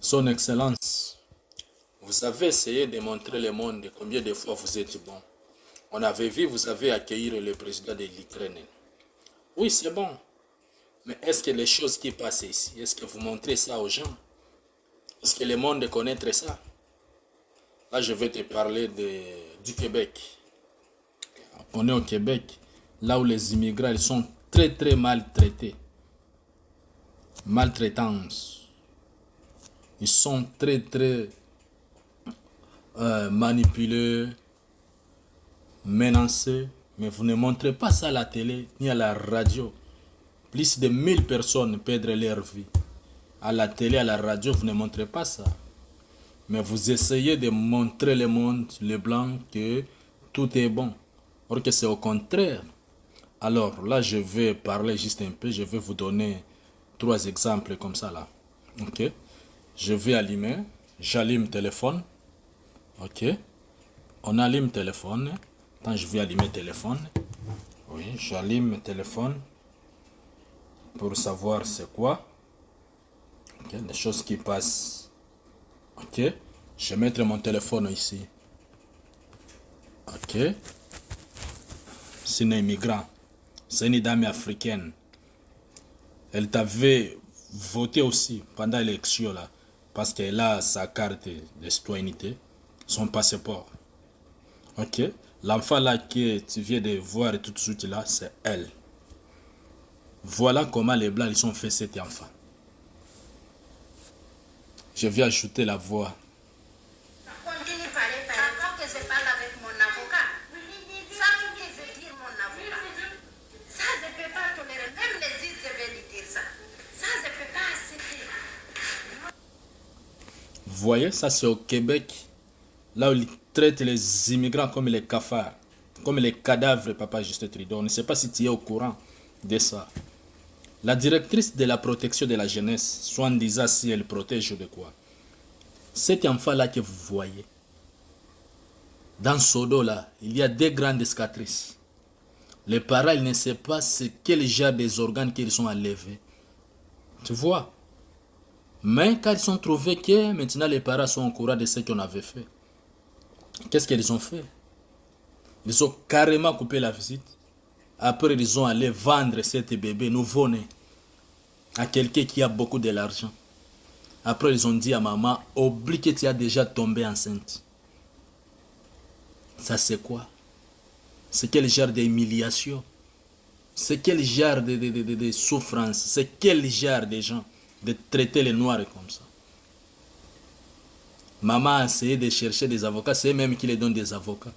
Son Excellence, vous avez essayé de montrer au monde combien de fois vous êtes bon. On avait vu, vous avez accueilli le président de l'Ukraine. Oui, c'est bon. Mais est-ce que les choses qui passent ici, est-ce que vous montrez ça aux gens? Est-ce que le monde connaît ça? Là, je vais te parler du Québec. On est au Québec, là où les immigrants ils sont très maltraités. Maltraitance. Ils sont très manipulés, menacés. Mais vous ne montrez pas ça à la télé ni à la radio. Plus de 1000 personnes perdent leur vie. À la télé, à la radio, vous ne montrez pas ça. Mais vous essayez de montrer le monde, les blancs, que tout est bon. Or que c'est au contraire. Alors là, je vais parler juste un peu. Je vais vous donner 3 exemples comme ça là. Ok. Je vais allumer. J'allume téléphone. Ok. On allume téléphone. Quand je vais allumer téléphone. Oui, j'allume téléphone. Pour savoir c'est quoi. Ok. Les choses qui passent. Ok. Je vais mettre mon téléphone ici. Ok. C'est une immigrant. C'est une dame africaine. Elle t'avait voté aussi pendant l'élection là. Parce qu'elle a sa carte de citoyenneté. Son passeport. Ok. L'enfant là que tu viens de voir tout de suite là, c'est elle. Voilà comment les blancs ils ont fait cet enfant. Je vais ajouter la voix. Continue à parler, avant que je parle avec mon avocat. Ça, ce que je dis mon avocat. Ça, je ne peux pas tolérer. Même les îles, je vais lui dire ça. Ça, je ne peux pas accepter. Vous voyez, ça c'est au Québec. Là où ils traitent les immigrants comme les cafards. Comme les cadavres, papa Justin Trudeau. On ne sait pas si tu es au courant de ça. La directrice de la protection de la jeunesse, soi-disant si elle protège de quoi. Cet enfant-là que vous voyez, dans ce dos-là, il y a 2 grandes cicatrices. Les parents, ils ne savent pas quel genre des organes qu'ils sont enlevés. Tu vois? Mais quand ils ont trouvé que maintenant les parents sont au courant de ce qu'on avait fait, qu'est-ce qu'ils ont fait? Ils ont carrément coupé la visite. Après, ils ont allé vendre cet bébé nouveau-né à quelqu'un qui a beaucoup de l'argent. Après, ils ont dit à maman, oublie que tu as déjà tombé enceinte. Ça, c'est quoi? C'est quel genre d'humiliation? C'est quel genre de souffrance? C'est quel genre de gens de traiter les noirs comme ça? Maman a essayé de chercher des avocats, c'est eux-mêmes qui les donnent des avocats.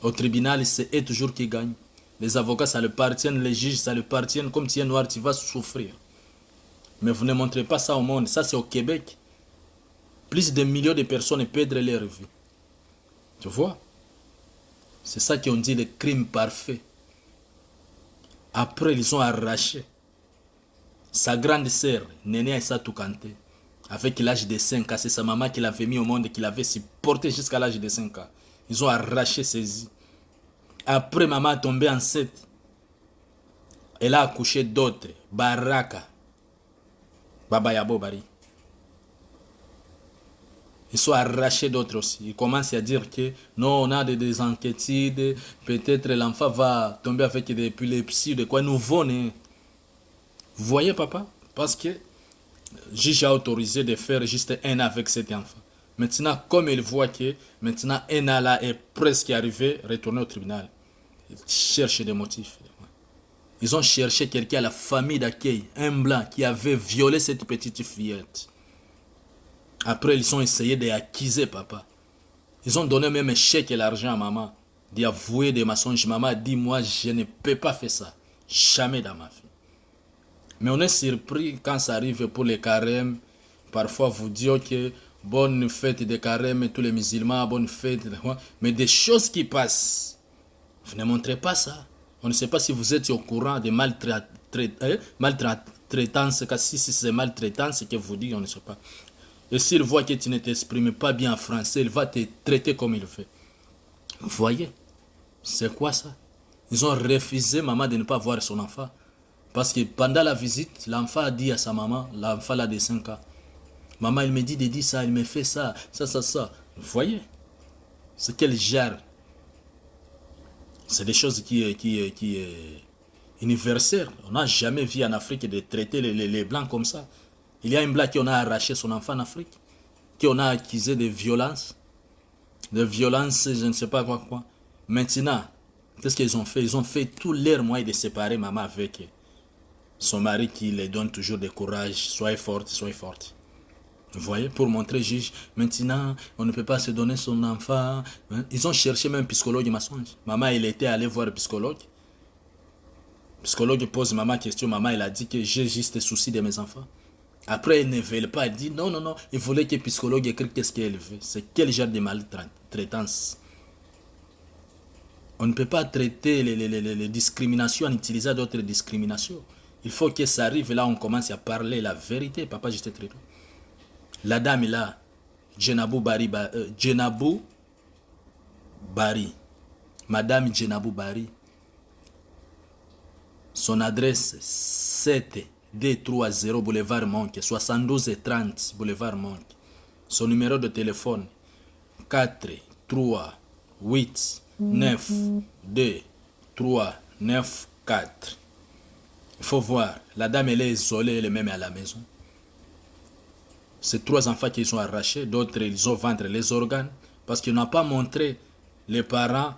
Au tribunal, c'est eux toujours qui gagnent. Les avocats, ça leur appartient, les juges, ça leur appartient. Comme tu es noir, tu vas souffrir. Mais vous ne montrez pas ça au monde. Ça, c'est au Québec. Plus de millions de personnes perdent leur vie. Tu vois? C'est ça qu'on dit le crime parfait. Après, ils ont arraché sa grande sœur, Néné Aïssatou Kanté, avec l'âge de 5 ans. C'est sa maman qui l'avait mis au monde et qui l'avait supporté jusqu'à l'âge de 5 ans. Ils ont arraché ses yeux. Après, maman est tombée enceinte. Elle a accouché d'autres. Baraka. Baba Yabo Bari. Ils sont arrachés d'autres aussi. Ils commencent à dire que non, on a des inquiétudes. Peut-être l'enfant va tomber avec des épilepsies, de quoi nouveau-né. Vous voyez, papa? Parce que le juge a autorisé de faire juste 1 an avec cet enfant. Maintenant, comme il voit que maintenant 1 an là est presque arrivé, retourner au tribunal. Ils cherchent des motifs. Ils ont cherché quelqu'un à la famille d'accueil, un blanc qui avait violé cette petite fillette. Après, ils ont essayé d'accuser papa. Ils ont donné même un chèque et l'argent à maman. D'avouer des mensonges. Maman a dit, moi, je ne peux pas faire ça. Jamais dans ma vie. Mais on est surpris quand ça arrive pour les carèmes. Parfois, vous dites que bonne fête de carême, tous les musulmans, bonne fête. Mais des choses qui passent, vous ne montrez pas ça. On ne sait pas si vous êtes au courant de maltraitance. Si c'est maltraitance que vous dites, on ne sait pas. Et s'il voit que tu ne t'exprimes pas bien en français, il va te traiter comme il fait. Vous voyez? C'est quoi ça? Ils ont refusé maman de ne pas voir son enfant. Parce que pendant la visite, l'enfant a dit à sa maman, l'enfant là de 5 ans, Maman, il me dit de dire ça, il me fait ça, ça. Vous voyez? C'est qu'elle gère. C'est des choses qui est universelles. On n'a jamais vu en Afrique de traiter les Blancs comme ça. Il y a un Blanc qui en a arraché son enfant en Afrique, qui en a accusé de violence, je ne sais pas quoi. Maintenant, qu'est-ce qu'ils ont fait? Ils ont fait tous leurs moyens de séparer maman avec son mari qui les donne toujours du courage. Soyez forte, soyez forte. Vous voyez, pour montrer au juge, maintenant, on ne peut pas se donner son enfant. Ils ont cherché même un psychologue mensonge. Maman, il était allé voir le psychologue. Le psychologue pose maman question. Maman, il a dit que j'ai juste des soucis de mes enfants. Après, il ne veut pas. Il dit non. Il voulait que le psychologue écrive qu'est-ce qu'elle veut. C'est quel genre de maltraitance. On ne peut pas traiter les discriminations en utilisant d'autres discriminations. Il faut que ça arrive là, on commence à parler la vérité. Papa, j'étais très loin. La dame est là, Djenabou Bari, Madame Djenabou Bari. Son adresse 7D30 Boulevard Monk, 7230 Boulevard Monk. Son numéro de téléphone 4 3 8 9 2 3 9 4. Il faut voir, la dame elle est isolée, elle est même à la maison. C'est 3 enfants qui sont arrachés, d'autres ils ont vendu les organes parce qu'ils n'ont pas montré les parents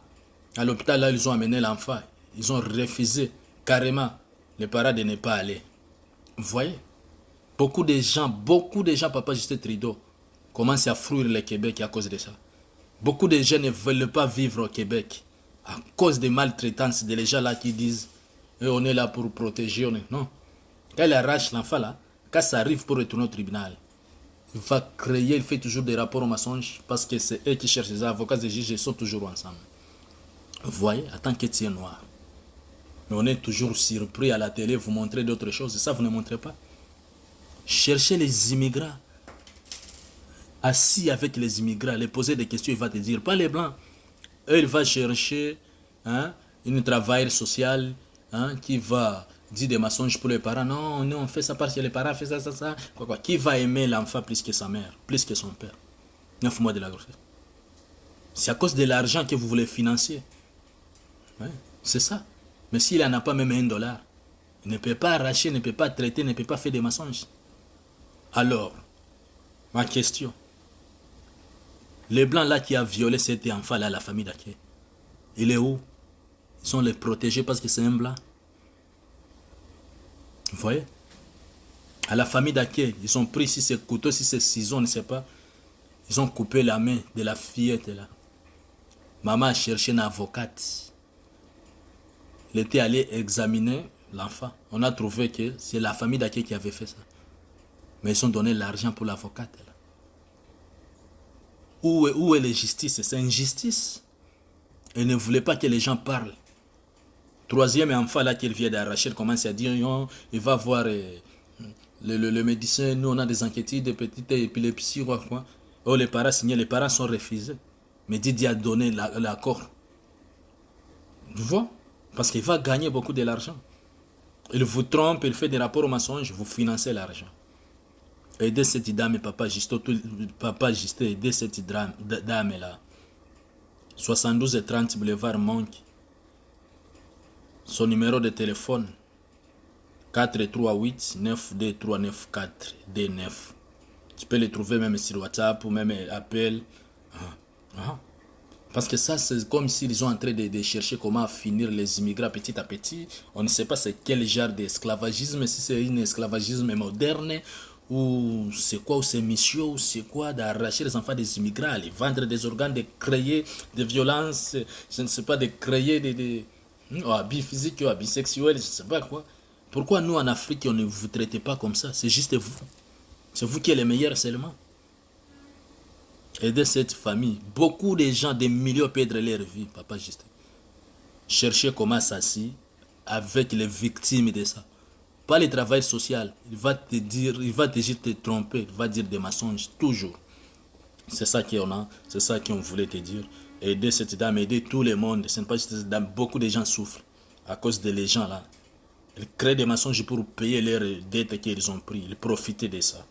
à l'hôpital. Là, ils ont amené l'enfant. Ils ont refusé carrément les parents de ne pas aller. Vous voyez? Beaucoup de gens, Papa Justin Trudeau, commencent à fuir le Québec à cause de ça. Beaucoup de gens ne veulent pas vivre au Québec à cause des maltraitances des gens là qui disent on est là pour protéger. Non. Quand il arrache l'enfant là, quand ça arrive pour retourner au tribunal, il va créer, il fait toujours des rapports aux mensonges parce que c'est eux qui cherchent les avocats et les juges, ils sont toujours ensemble. Vous voyez, en tant qu'Étienne noir. Mais on est toujours surpris à la télé, vous montrez d'autres choses, et ça vous ne montrez pas. Cherchez les immigrants. Assis avec les immigrants, les poser des questions, il va te dire, pas les blancs. Eux, il va chercher une travailleuse sociale qui va dire des mensonges pour les parents. Non, on fait ça parce que les parents font ça. Quoi. Qui va aimer l'enfant plus que sa mère, plus que son père? 9 mois de la grossesse. C'est à cause de l'argent que vous voulez financer. Ouais, c'est ça. Mais s'il n'en a pas même $1, il ne peut pas arracher, ne peut pas traiter, ne peut pas faire des mensonges. Alors, ma question. Les blancs là qui a violé cet enfant là, la famille d'Aké, il est où? Ils sont les protégés parce que c'est un blanc. Vous voyez? À la famille d'Aké, ils ont pris si c'est couteau, si c'est ciseau, on ne sait pas. Ils ont coupé la main de la fillette là. Maman a cherché une avocate. Il était allé examiner l'enfant. On a trouvé que c'est la famille d'Aké qui avait fait ça. Mais ils ont donné l'argent pour l'avocate là. Où est la justice? C'est une justice. Elle ne voulait pas que les gens parlent. Troisième enfant là qu'il vient d'arracher, il commence à dire il va voir le médecin, nous on a des inquiétudes, de petites épilepsies, quoi. Oh, les parents signés, les parents sont refusés. Mais Didier a donné l'accord. Tu vois? Parce qu'il va gagner beaucoup de l'argent. Il vous trompe, il fait des rapports aux mensonges, vous financez l'argent. Aidez cette dame, Papa Justin, aidez cette dame là. 72 et 30 boulevard Monk. Son numéro de téléphone 438 92394 D9. Tu peux le trouver même sur WhatsApp ou même appel. Parce que ça, c'est comme s'ils sont en train de chercher comment finir les immigrants petit à petit. On ne sait pas c'est quel genre d'esclavagisme, si c'est un esclavagisme moderne, ou c'est quoi, ou c'est mission, ou c'est quoi, d'arracher les enfants des immigrants, aller vendre des organes, de créer des violences, je ne sais pas, de créer des habits physiques, habits sexuels, je ne sais pas quoi. Pourquoi nous en Afrique, on ne vous traite pas comme ça? C'est juste vous. C'est vous qui êtes les meilleurs seulement. Aidez cette famille. Beaucoup de gens, des millions perdent leur vie, Papa Justin. Cherchez comment s'asseoir avec les victimes de ça. Pas le travail social. Il va te dire, il va juste te tromper, il va dire des mensonges, toujours. C'est ça qu'on a, c'est ça qu'on voulait te dire. Aider cette dame, aider tout le monde. Ce n'est pas juste cette dame, beaucoup de gens souffrent à cause de les gens là. Ils créent des mensonges pour payer leurs dettes qu'ils ont pris. Ils profitent de ça.